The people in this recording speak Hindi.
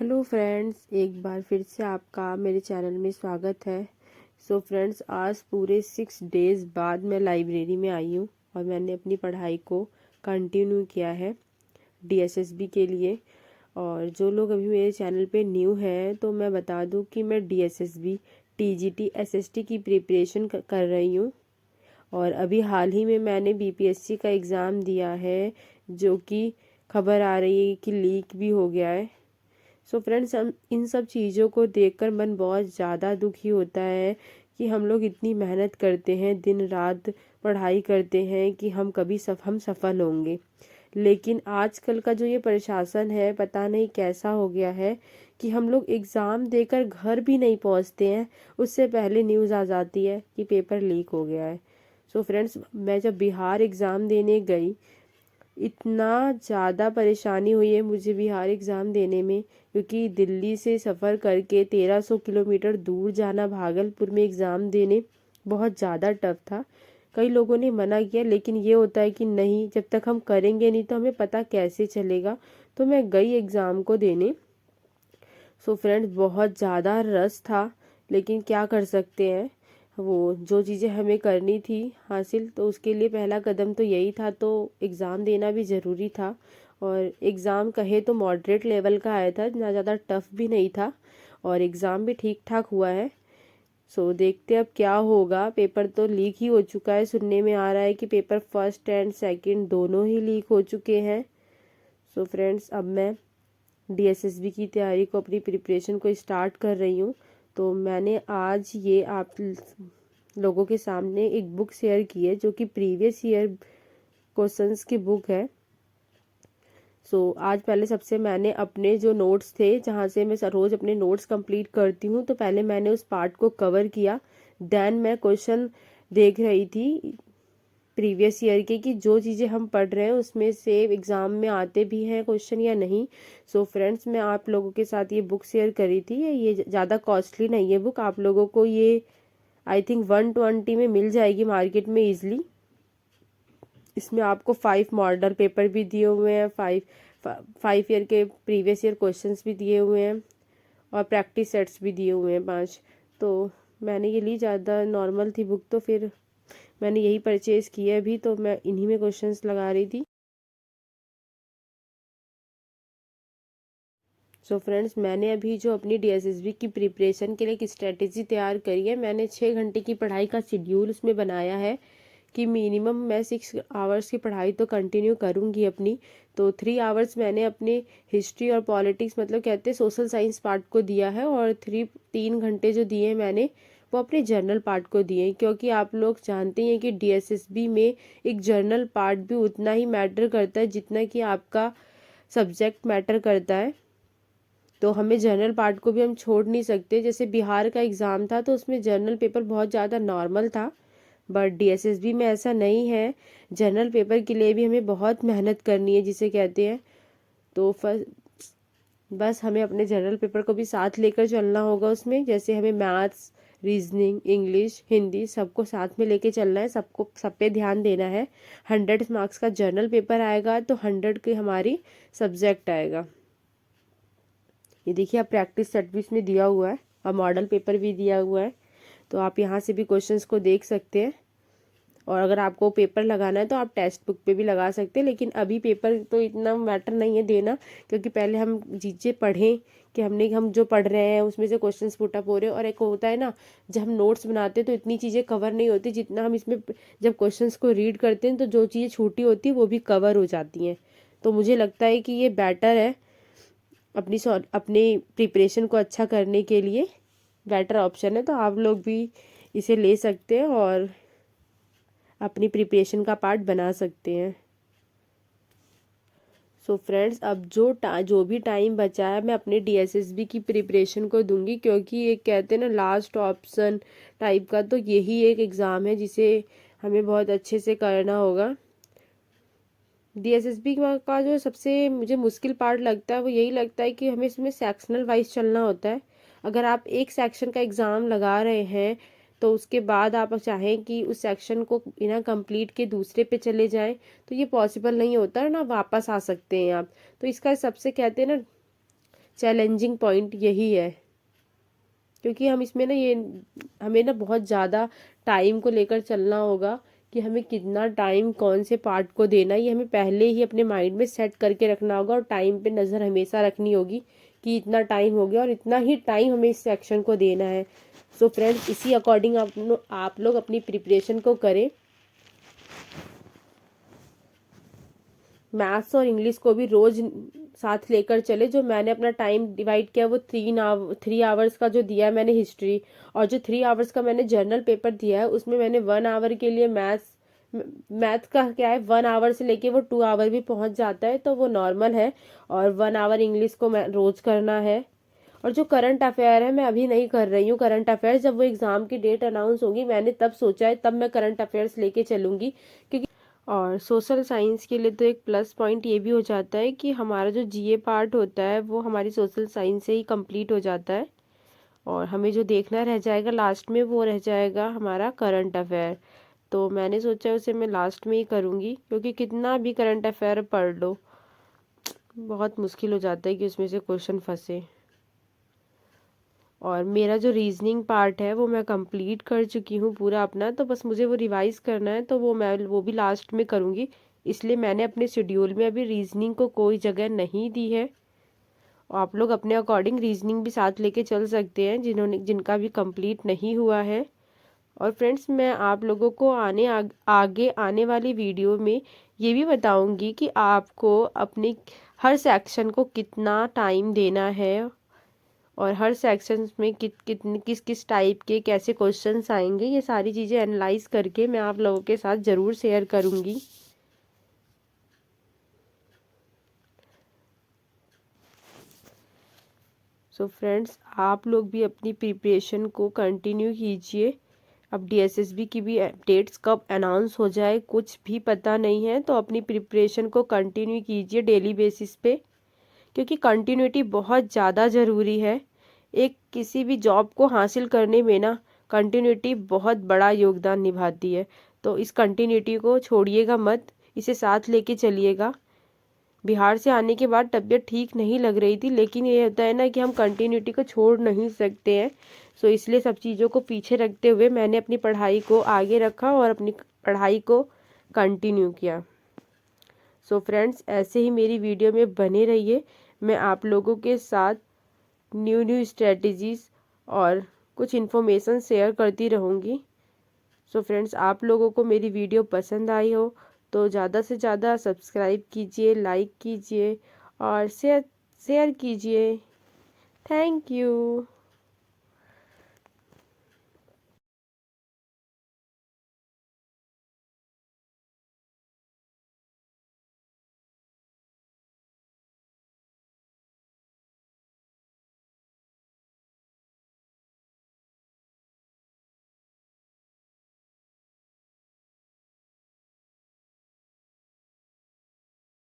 हेलो फ्रेंड्स, एक बार फिर से आपका मेरे चैनल में स्वागत है। फ्रेंड्स, आज पूरे 6 डेज़ बाद मैं लाइब्रेरी में आई हूँ और मैंने अपनी पढ़ाई को कंटिन्यू किया है डीएसएसबी के लिए। और जो लोग अभी मेरे चैनल पे न्यू हैं तो मैं बता दूँ कि मैं डीएसएसबी, टीजीटी, एसएसटी की प्रिपरेशन कर रही हूँ। और अभी हाल ही में मैंने बीपीएससी का एग्ज़ाम दिया है, जो कि खबर आ रही है कि लीक भी हो गया है। फ्रेंड्स, हम इन सब चीज़ों को देखकर मन बहुत ज़्यादा दुखी होता है कि हम लोग इतनी मेहनत करते हैं, दिन रात पढ़ाई करते हैं कि हम कभी हम सफल होंगे। लेकिन आजकल का जो ये प्रशासन है, पता नहीं कैसा हो गया है कि हम लोग एग्ज़ाम देकर घर भी नहीं पहुंचते हैं, उससे पहले न्यूज़ आ जाती है कि पेपर लीक हो गया है। फ्रेंड्स, मैं जब बिहार एग्ज़ाम देने गई, इतना ज़्यादा परेशानी हुई है मुझे बिहार एग्ज़ाम देने में, क्योंकि दिल्ली से सफ़र करके 1300 किलोमीटर दूर जाना भागलपुर में एग्ज़ाम देने बहुत ज़्यादा टफ था। कई लोगों ने मना किया, लेकिन ये होता है कि नहीं, जब तक हम करेंगे नहीं तो हमें पता कैसे चलेगा। तो मैं गई एग्ज़ाम को देने। फ्रेंड्स, बहुत ज़्यादा रश था, लेकिन क्या कर सकते हैं, वो जो चीज़ें हमें करनी थी हासिल, तो उसके लिए पहला कदम तो यही था, तो एग्ज़ाम देना भी ज़रूरी था। और एग्ज़ाम कहे तो मॉडरेट लेवल का आया था, ना ज़्यादा टफ भी नहीं था, और एग्ज़ाम भी ठीक ठाक हुआ है। देखते अब क्या होगा। पेपर तो लीक ही हो चुका है, सुनने में आ रहा है कि पेपर फर्स्ट एंड सेकंड दोनों ही लीक हो चुके हैं। फ्रेंड्स, अब मैं डीएसएसबी की तैयारी को, अपनी प्रिपरेशन को स्टार्ट कर रही हूँ। तो मैंने आज ये आप लोगों के सामने एक बुक शेयर की है, जो कि प्रीवियस ईयर क्वेश्चंस की बुक है। आज पहले सबसे मैंने अपने जो नोट्स थे, जहाँ से मैं रोज़ अपने नोट्स कंप्लीट करती हूँ, तो पहले मैंने उस पार्ट को कवर किया। देन मैं क्वेश्चन देख रही थी प्रीवियस ईयर के, कि जो चीज़ें हम पढ़ रहे हैं उसमें से एग्ज़ाम में आते भी हैं क्वेश्चन या नहीं। फ्रेंड्स, मैं आप लोगों के साथ ये बुक शेयर करी थी। ये ज़्यादा कॉस्टली नहीं है बुक, आप लोगों को ये आई थिंक 120 में मिल जाएगी मार्केट में ईजिली। इसमें आपको 5 मॉडल पेपर भी दिए हुए हैं, 5 ईयर के प्रीवियस ईयर क्वेश्चंस भी दिए हुए हैं, और प्रैक्टिस सेट्स भी दिए हुए हैं 5। तो मैंने ये ली, ज़्यादा नॉर्मल थी बुक, तो फिर मैंने यही परचेज़ किया अभी, तो मैं इन्हीं में क्वेश्चंस लगा रही थी। फ्रेंड्स, मैंने अभी जो अपनी डीएसएसबी की प्रिपरेशन के लिए एक स्ट्रेटेजी तैयार करी है, मैंने 6 घंटे की पढ़ाई का शेड्यूल उसमें बनाया है कि मिनिमम मैं 6 आवर्स की पढ़ाई तो कंटिन्यू करूँगी अपनी। तो 3 आवर्स मैंने अपने हिस्ट्री और पॉलिटिक्स, मतलब कहते हैं सोशल साइंस पार्ट को दिया है, और 3 घंटे जो दिए हैं मैंने, वो अपने जर्नल पार्ट को दिए हैं। क्योंकि आप लोग जानते हैं कि डीएसएसबी में एक जर्नल पार्ट भी उतना ही मैटर करता है जितना कि आपका सब्जेक्ट मैटर करता है। तो हमें जर्नल पार्ट को भी हम छोड़ नहीं सकते। जैसे बिहार का एग्ज़ाम था, तो उसमें जर्नल पेपर बहुत ज़्यादा नॉर्मल था, बट डीएसएसबी में ऐसा नहीं है। जर्नल पेपर के लिए भी हमें बहुत मेहनत करनी है, जिसे कहते हैं। तो बस हमें अपने जर्नल पेपर को भी साथ लेकर चलना होगा उसमें। जैसे हमें मैथ्स, रीजनिंग, इंग्लिश, हिंदी सबको साथ में लेके चलना है, सबको सब पे ध्यान देना है। 100 मार्क्स का जर्नल पेपर आएगा, तो 100 की हमारी सब्जेक्ट आएगा। ये देखिए, आप प्रैक्टिस सेट भी इसमें दिया हुआ है, और मॉडल पेपर भी दिया हुआ है, तो आप यहाँ से भी क्वेश्चंस को देख सकते हैं। और अगर आपको पेपर लगाना है तो आप टेक्स्ट बुक पे भी लगा सकते हैं, लेकिन अभी पेपर तो इतना मैटर नहीं है देना, क्योंकि पहले हम चीज़ें पढ़ें कि हम जो पढ़ रहे हैं उसमें से क्वेश्चंस पुट अप हो रहे हैं। और एक होता है ना, जब हम नोट्स बनाते हैं तो इतनी चीज़ें कवर नहीं होती जितना हम इसमें जब क्वेश्चंस को रीड करते हैं, तो जो चीज़ें छूटी होती है वो भी कवर हो जाती हैं। तो मुझे लगता है कि ये बेटर है अपनी प्रिपरेशन को अच्छा करने के लिए, बेटर ऑप्शन है। तो आप लोग भी इसे ले सकते हैं और अपनी प्रिपरेशन का पार्ट बना सकते हैं। फ्रेंड्स, अब जो भी टाइम बचा है मैं अपने डीएसएसबी की प्रिपरेशन को दूंगी, क्योंकि एक कहते हैं ना लास्ट ऑप्शन टाइप का, तो यही एक एग्ज़ाम है जिसे हमें बहुत अच्छे से करना होगा। डीएसएसबी का जो सबसे मुझे मुश्किल पार्ट लगता है, वो यही लगता है कि हमें इसमें सेक्शनल वाइज चलना होता है। अगर आप एक सेक्शन का एग्ज़ाम लगा रहे हैं, तो उसके बाद आप चाहें कि उस सेक्शन को बिना कंप्लीट के दूसरे पे चले जाएं, तो ये पॉसिबल नहीं होता है ना, वापस आ सकते हैं आप। तो इसका सबसे कहते हैं ना, चैलेंजिंग पॉइंट यही है, क्योंकि हम इसमें ना हमें ना बहुत ज़्यादा टाइम को लेकर चलना होगा कि हमें कितना टाइम कौन से पार्ट को देना है, ये हमें पहले ही अपने माइंड में सेट करके रखना होगा। और टाइम पे नज़र हमेशा रखनी होगी कि इतना टाइम हो गया और इतना ही टाइम हमें इस सेक्शन को देना है। सो फ्रेंड्स, इसी अकॉर्डिंग आप लोग अपनी प्रिपरेशन को करें। मैथ्स और इंग्लिश को भी रोज साथ लेकर चले। जो मैंने अपना टाइम डिवाइड किया वो 3 आवर्स का जो दिया है मैंने हिस्ट्री, और जो 3 आवर्स का मैंने जर्नल पेपर दिया है उसमें मैंने 1 आवर के लिए मैथ का क्या है, 1 आवर से लेके वो 2 आवर भी पहुंच जाता है, तो वो नॉर्मल है। और 1 आवर इंग्लिश को मैं रोज करना है। और जो करंट अफेयर है मैं अभी नहीं कर रही हूँ करंट अफेयर्स, जब वो एग्जाम की डेट अनाउंस होगी मैंने तब सोचा है, तब मैं करंट अफेयर्स लेके चलूंगी। क्योंकि और सोशल साइंस के लिए तो एक प्लस पॉइंट ये भी हो जाता है कि हमारा जो जीए पार्ट होता है वो हमारी सोशल साइंस से ही कंप्लीट हो जाता है, और हमें जो देखना रह जाएगा लास्ट में वो रह जाएगा हमारा करंट अफेयर। तो मैंने सोचा उसे मैं लास्ट में ही करूँगी, क्योंकि कितना भी करंट अफेयर पढ़ लो बहुत मुश्किल हो जाता है कि उसमें से क्वेश्चन फंसे। और मेरा जो रीजनिंग पार्ट है वो मैं कंप्लीट कर चुकी हूँ पूरा अपना, तो बस मुझे वो रिवाइज करना है, तो वो भी लास्ट में करूँगी। इसलिए मैंने अपने शेड्यूल में अभी रीजनिंग को कोई जगह नहीं दी है। आप लोग अपने अकॉर्डिंग रीजनिंग भी साथ लेके चल सकते हैं जिनका भी कंप्लीट नहीं हुआ है। और फ्रेंड्स, मैं आप लोगों को आगे आने वाली वीडियो में ये भी बताऊंगी कि आपको अपने हर सेक्शन को कितना टाइम देना है, और हर सेक्शन में किस किस टाइप के कैसे क्वेश्चंस आएंगे, ये सारी चीज़ें एनालाइज करके मैं आप लोगों के साथ ज़रूर शेयर करूँगी। सो फ्रेंड्स, आप लोग भी अपनी प्रिपरेशन को कंटिन्यू कीजिए। अब डीएसएसबी की भी डेट्स कब अनाउंस हो जाए कुछ भी पता नहीं है, तो अपनी प्रिपरेशन को कंटिन्यू कीजिए डेली बेसिस पे, क्योंकि कंटिन्यूटी बहुत ज़्यादा ज़रूरी है। एक किसी भी जॉब को हासिल करने में ना कंटिन्यूटी बहुत बड़ा योगदान निभाती है। तो इस कंटिन्यूटी को छोड़िएगा मत, इसे साथ लेके चलिएगा। बिहार से आने के बाद तबीयत ठीक नहीं लग रही थी, लेकिन ये होता है ना कि हम कंटिन्यूटी को छोड़ नहीं सकते हैं। सो इसलिए सब चीज़ों को पीछे रखते हुए मैंने अपनी पढ़ाई को आगे रखा और अपनी पढ़ाई को कंटिन्यू किया। सो फ्रेंड्स, ऐसे ही मेरी वीडियो में बने रहिए। मैं आप लोगों के साथ न्यू स्ट्रेटजीज़ और कुछ इन्फॉर्मेशन शेयर करती रहूँगी। सो फ्रेंड्स, आप लोगों को मेरी वीडियो पसंद आई हो तो ज़्यादा से ज़्यादा सब्सक्राइब कीजिए, लाइक कीजिए और शेयर कीजिए। Thank you.